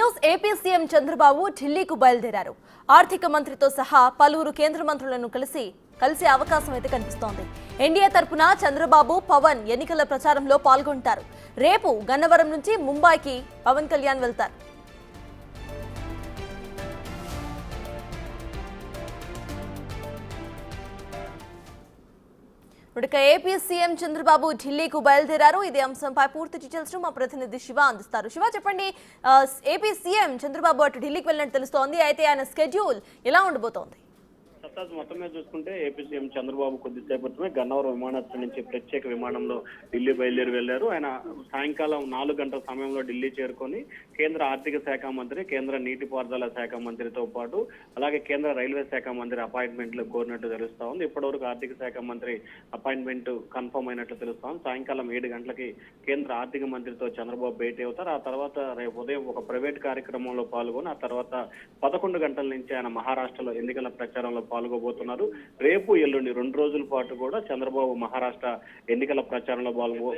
News AP CM Chandrababu ఢిల్లీకు బయలుదేరారు. ఆర్థిక మంత్రితో సహా పలువురు కేంద్ర మంత్రులను కలిసే అవకాశం అయితే కనిపిస్తోంది. ఎన్డీఏ తరపున చంద్రబాబు, పవన్ ఎన్నికల ప్రచారంలో పాల్గొంటారు. రేపు గన్నవరం నుంచి ముంబైకి పవన్ కళ్యాణ్ వెళ్తారు. ఇక ఏపీ సీఎం చంద్రబాబు ఢిల్లీకు బయలుదేరారు. ఇదే అంశంపై పూర్తి డీటెయిల్స్ మా ప్రతినిధి శివ అందిస్తారు. శివ, చెప్పండి, ఏపీ సీఎం చంద్రబాబు అటు ఢిల్లీకి వెళ్ళినట్టు తెలుస్తోంది. అయితే ఆయన స్కెడ్యూల్ ఎలా ఉండబోతోంది? మొత్తం మీద చూసుకుంటే ఏపీ సీఎం చంద్రబాబు కొద్దిసేపటిమే గన్నవరం విమానాశ్రయం నుంచి ప్రత్యేక విమానంలో ఢిల్లీ బయలుదేరి వెళ్లారు. ఆయన సాయంకాలం 4 గంటల సమయంలో ఢిల్లీ చేరుకొని కేంద్ర ఆర్థిక శాఖ మంత్రి, కేంద్ర నీటిపారుదల శాఖ మంత్రితో పాటు అలాగే కేంద్ర రైల్వే శాఖ మంత్రి అపాయింట్మెంట్లు కోరినట్టు తెలుస్తా ఉంది. ఇప్పటివరకు ఆర్థిక శాఖ మంత్రి అపాయింట్మెంట్ కన్ఫర్మ్ అయినట్లు తెలుస్తా ఉంది. సాయంకాలం 7 గంటలకి కేంద్ర ఆర్థిక మంత్రితో చంద్రబాబు భేటీ అవుతారు. ఆ తర్వాత రేపు ఉదయం ఒక ప్రైవేట్ కార్యక్రమంలో పాల్గొని ఆ తర్వాత 11 గంటల నుంచి ఆయన మహారాష్ట్రలో ఎన్నికల ప్రచారంలో పాల్గొబోతున్నారు. రేపు ఎల్లుండి 2 రోజుల పాటు కూడా చంద్రబాబు మహారాష్ట్ర ఎన్నికల ప్రచారంలో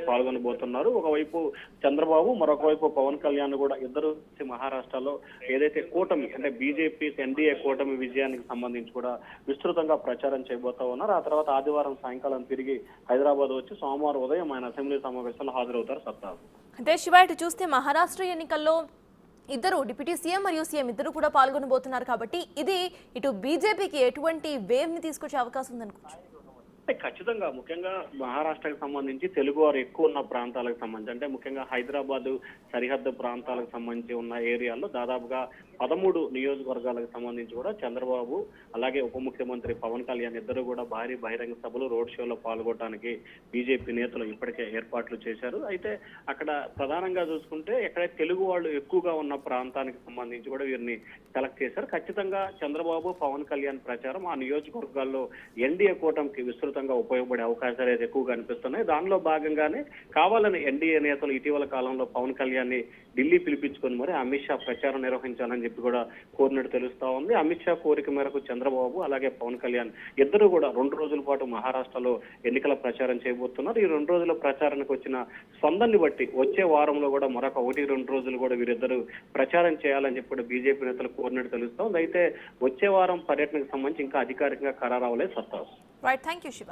పాల్గొనబోతున్నారు. ఒకవైపు చంద్రబాబు, మరొక వైపు పవన్ కళ్యాణ్ కూడా ఇద్దరు మహారాష్ట్రలో ఏదైతే కూటమి అంటే బీజేపీ ఎన్డీఏ కూటమి విజయానికి సంబంధించి కూడా విస్తృతంగా ప్రచారం చేయబోతా ఉన్నారు. ఆ తర్వాత ఆదివారం సాయంకాలం తిరిగి హైదరాబాద్ వచ్చి సోమవారం ఉదయం ఆయన అసెంబ్లీ సమావేశంలో హాజరవుతారు. సత్తారు అంటే శివ, ఇటు చూస్తే మహారాష్ట్ర ఎన్నికల్లో ఇద్దరు డిప్యూటీ సీఎం మరియు సీఎం ఇద్దరు కూడా పాల్గొనబోతున్నారు కాబట్టి ఇది ఇటు బీజేపీకి ఎటువంటి వేవ్ ని తీసుకొచ్చే అవకాశం ఉందనుకోవచ్చు. ఖచ్చితంగా ముఖ్యంగా మహారాష్ట్రకు సంబంధించి తెలుగు వారు ఎక్కువ ఉన్న ప్రాంతాలకు సంబంధించి అంటే ముఖ్యంగా హైదరాబాద్ సరిహద్దు ప్రాంతాలకు సంబంధించి ఉన్న ఏరియాల్లో దాదాపుగా 13 నియోజకవర్గాలకు సంబంధించి కూడా చంద్రబాబు అలాగే ఉప ముఖ్యమంత్రి పవన్ కళ్యాణ్ ఇద్దరు కూడా భారీ బహిరంగ సభలు, రోడ్ షోలో పాల్గొనడానికి బీజేపీ నేతలు ఇప్పటికే ఏర్పాట్లు చేశారు. అయితే అక్కడ ప్రధానంగా చూసుకుంటే ఎక్కడైతే తెలుగు వాళ్ళు ఎక్కువగా ఉన్న ప్రాంతానికి సంబంధించి కూడా వీరిని సెలెక్ట్ చేశారు. ఖచ్చితంగా చంద్రబాబు, పవన్ కళ్యాణ్ ప్రచారం ఆ నియోజకవర్గాల్లో ఎన్డీఏ కూటమికి విస్తృతంగా ఉపయోగపడే అవకాశాలు అయితే ఎక్కువగా కనిపిస్తున్నాయి. దానిలో భాగంగానే కావాలని ఎన్డీఏ నేతలు ఇటీవల కాలంలో పవన్ కళ్యాణ్ ని ఢిల్లీ పిలిపించుకొని మరి అమిత్ షా ప్రచారం నిర్వహించాలని చెప్పి కూడా కోరినట్టు తెలుస్తా ఉంది. అమిత్ షా కోరిక మేరకు చంద్రబాబు అలాగే పవన్ కళ్యాణ్ ఇద్దరు కూడా 2 రోజుల పాటు మహారాష్ట్రలో ఎన్నికల ప్రచారం చేయబోతున్నారు. ఈ 2 రోజుల ప్రచారానికి వచ్చిన స్పందనని బట్టి వచ్చే వారంలో కూడా మరొక 1-2 రోజులు కూడా వీరిద్దరు ప్రచారం చేయాలని చెప్పి బీజేపీ నేతలు కోరినట్టు తెలుస్తా ఉంది. అయితే వచ్చే వారం పర్యటనకు సంబంధించి ఇంకా అధికారికంగా ఖరారు అవ్వలేదు. సత్తా. Right, thank you Shiva.